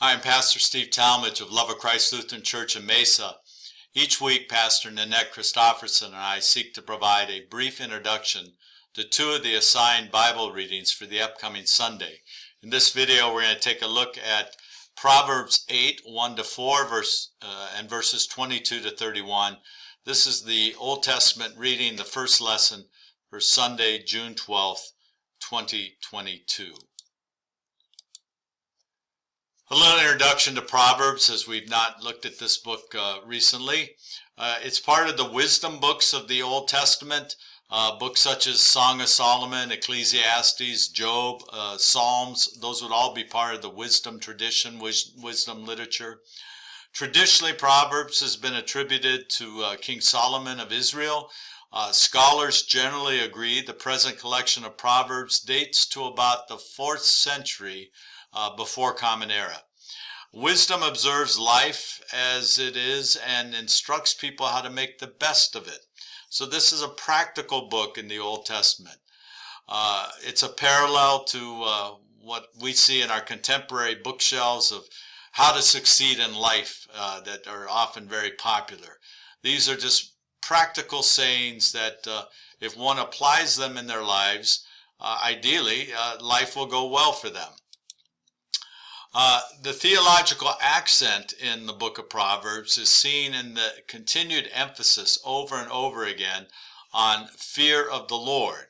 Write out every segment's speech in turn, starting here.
Hi, I'm Pastor Steve Talmage of Love of Christ Lutheran Church in Mesa. Each week, Pastor Nanette Christofferson and I seek to provide a brief introduction to two of the assigned Bible readings for the upcoming Sunday. In this video, we're going to take a look at Proverbs 8, 1-4, and verses 22 to 31. This is the Old Testament reading, the first lesson for Sunday, June 12th, 2022. A little introduction to Proverbs, as we've not looked at this book recently. It's part of the wisdom books of the Old Testament, books such as Song of Solomon, Ecclesiastes, Job, Psalms. Those would all be part of the wisdom tradition, wisdom literature. Traditionally, Proverbs has been attributed to King Solomon of Israel. Scholars generally agree the present collection of Proverbs dates to about the 4th century before Common Era. Wisdom observes life as it is and instructs people how to make the best of it. So this is a practical book in the Old Testament. It's a parallel to what we see in our contemporary bookshelves of how to succeed in life that are often very popular. These are just practical sayings that if one applies them in their lives, ideally life will go well for them. The theological accent in the book of Proverbs is seen in the continued emphasis over and over again on fear of the Lord.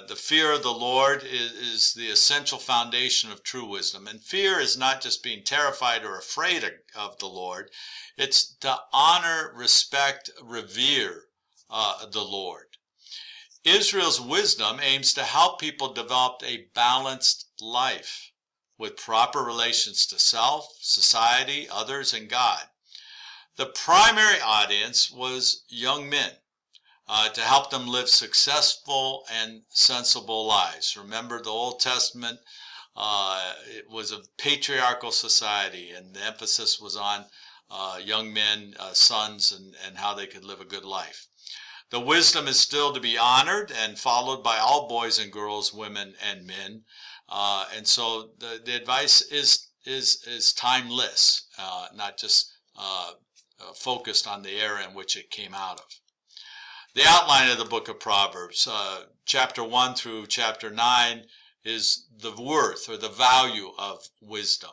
The fear of the Lord is the essential foundation of true wisdom. And fear is not just being terrified or afraid of the Lord. It's to honor, respect, revere the Lord. Israel's wisdom aims to help people develop a balanced life with proper relations to self, society, others, and God. The primary audience was young men to help them live successful and sensible lives. Remember, the Old Testament, it was a patriarchal society, and the emphasis was on young men, sons, and how they could live a good life. The wisdom is still to be honored and followed by all boys and girls, women and men. And so the advice is timeless, not just focused on the era in which it came out of. The outline of the book of Proverbs, chapter 1 through chapter 9, is the worth or the value of wisdom.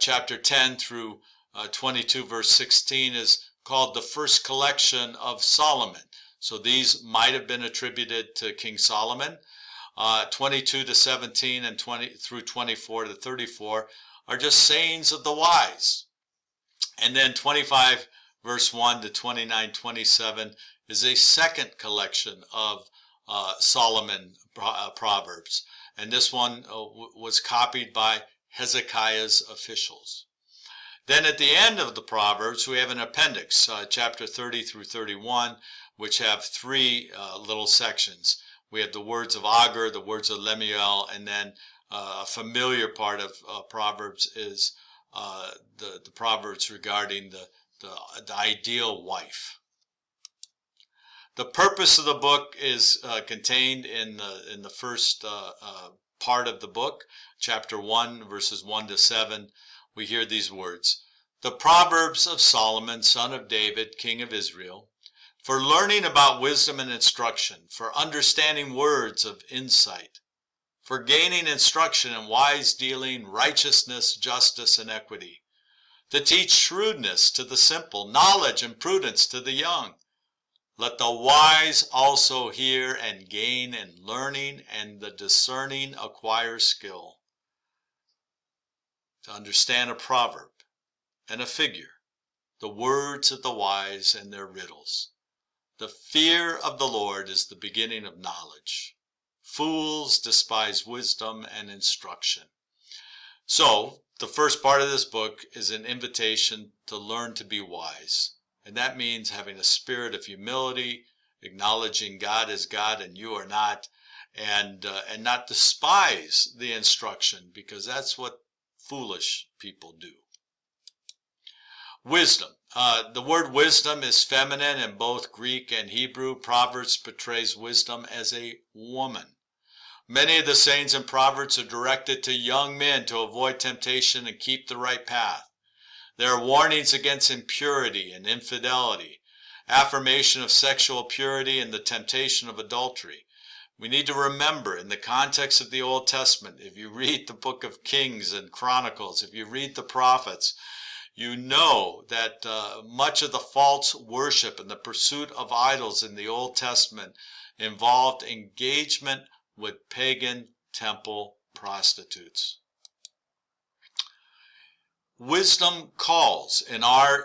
Chapter 10 through 22, verse 16, is called the first collection of Solomon. So these might have been attributed to King Solomon. 22 to 17 and 20 through 24 to 34 are just sayings of the wise. And then 25 verse 1 to 29, 27 is a second collection of Solomon Proverbs. And this one was copied by Hezekiah's officials. Then at the end of the Proverbs, we have an appendix, chapter 30 through 31, which have three little sections. We have the words of Agur, the words of Lemuel, and then a familiar part of Proverbs is the Proverbs regarding the ideal wife. The purpose of the book is contained in the first part of the book, chapter 1, verses 1 to 7. We hear these words: "The Proverbs of Solomon, son of David, king of Israel, for learning about wisdom and instruction, for understanding words of insight, for gaining instruction in wise dealing, righteousness, justice, and equity, to teach shrewdness to the simple, knowledge and prudence to the young. Let the wise also hear and gain in learning, and the discerning acquire skill." To understand a proverb and a figure, the words of the wise and their riddles. The fear of the Lord is the beginning of knowledge. Fools despise wisdom and instruction. So, the first part of this book is an invitation to learn to be wise. And that means having a spirit of humility, acknowledging God is God and you are not, and not despise the instruction, because that's what foolish people do. Wisdom. The word wisdom is feminine in both Greek and Hebrew. Proverbs portrays wisdom as a woman. Many of the sayings in Proverbs are directed to young men to avoid temptation and keep the right path. There are warnings against impurity and infidelity, affirmation of sexual purity and the temptation of adultery. We need to remember, in the context of the Old Testament, if you read the book of Kings and Chronicles, if you read the prophets, you know that much of the false worship and the pursuit of idols in the Old Testament involved engagement with pagan temple prostitutes. Wisdom calls. In our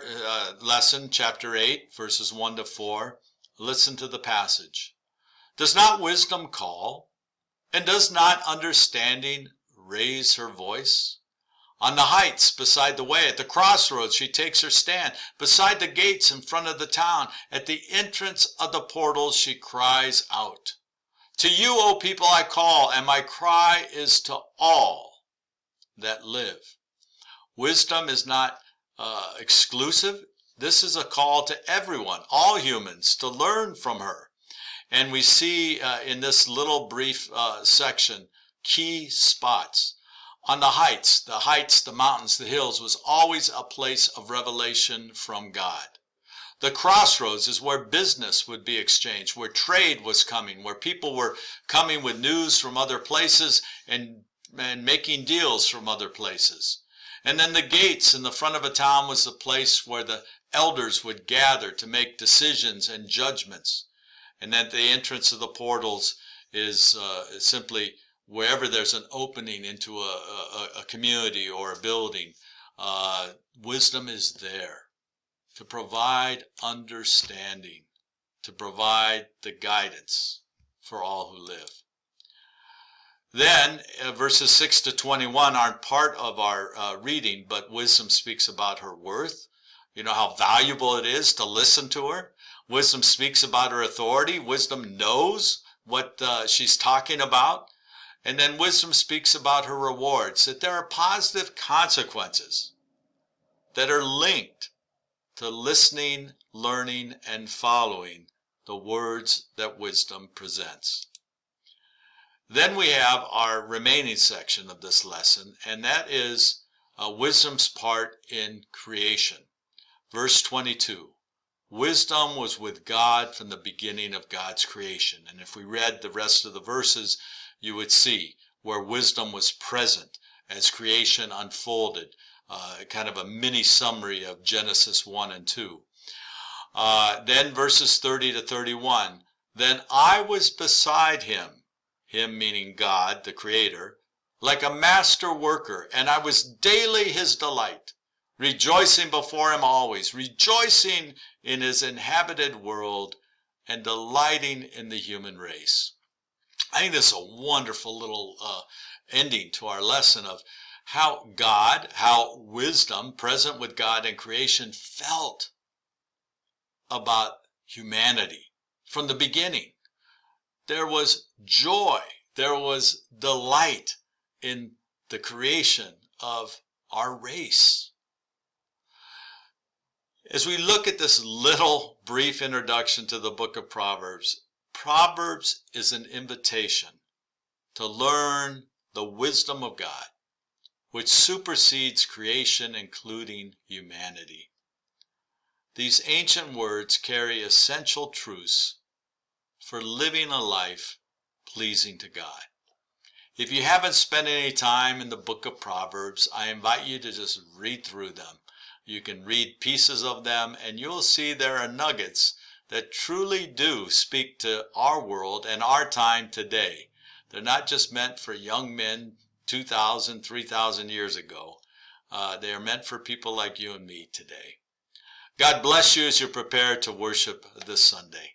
lesson, chapter 8, verses 1 to 4, listen to the passage. Does not wisdom call? And does not understanding raise her voice? On the heights beside the way, at the crossroads she takes her stand. Beside the gates in front of the town, at the entrance of the portals she cries out. To you, O people, I call, and my cry is to all that live. Wisdom is not exclusive. This is a call to everyone, all humans, to learn from her. And we see in this little brief section, key spots. On the heights, the mountains, the hills, was always a place of revelation from God. The crossroads is where business would be exchanged, where trade was coming, where people were coming with news from other places and making deals from other places. And then the gates in the front of a town was the place where the elders would gather to make decisions and judgments. And at the entrance of the portals is simply wherever there's an opening into a community or a building. Wisdom is there to provide understanding, to provide the guidance for all who live. Then, verses 6 to 21 aren't part of our reading, but wisdom speaks about her worth. You know how valuable it is to listen to her. Wisdom speaks about her authority. Wisdom knows what she's talking about. And then wisdom speaks about her rewards, that there are positive consequences that are linked to listening, learning, and following the words that wisdom presents. Then we have our remaining section of this lesson, and that is wisdom's part in creation. Verse 22, wisdom was with God from the beginning of God's creation. And if we read the rest of the verses, you would see where wisdom was present as creation unfolded, kind of a mini summary of Genesis 1 and 2. Then verses 30 to 31, then I was beside him meaning God, the Creator, like a master worker, and I was daily his delight, rejoicing before him always, rejoicing in his inhabited world, and delighting in the human race. I think this is a wonderful little ending to our lesson of how wisdom, present with God in creation, felt about humanity from the beginning. There was joy, there was delight in the creation of our race. As we look at this little brief introduction to the book of Proverbs, Proverbs is an invitation to learn the wisdom of God, which supersedes creation, including humanity. These ancient words carry essential truths for living a life pleasing to God. If you haven't spent any time in the book of Proverbs, I invite you to just read through them. You can read pieces of them, and you'll see there are nuggets that truly do speak to our world and our time today. They're not just meant for young men 2,000, 3,000 years ago. They are meant for people like you and me today. God bless you as you prepare to worship this Sunday.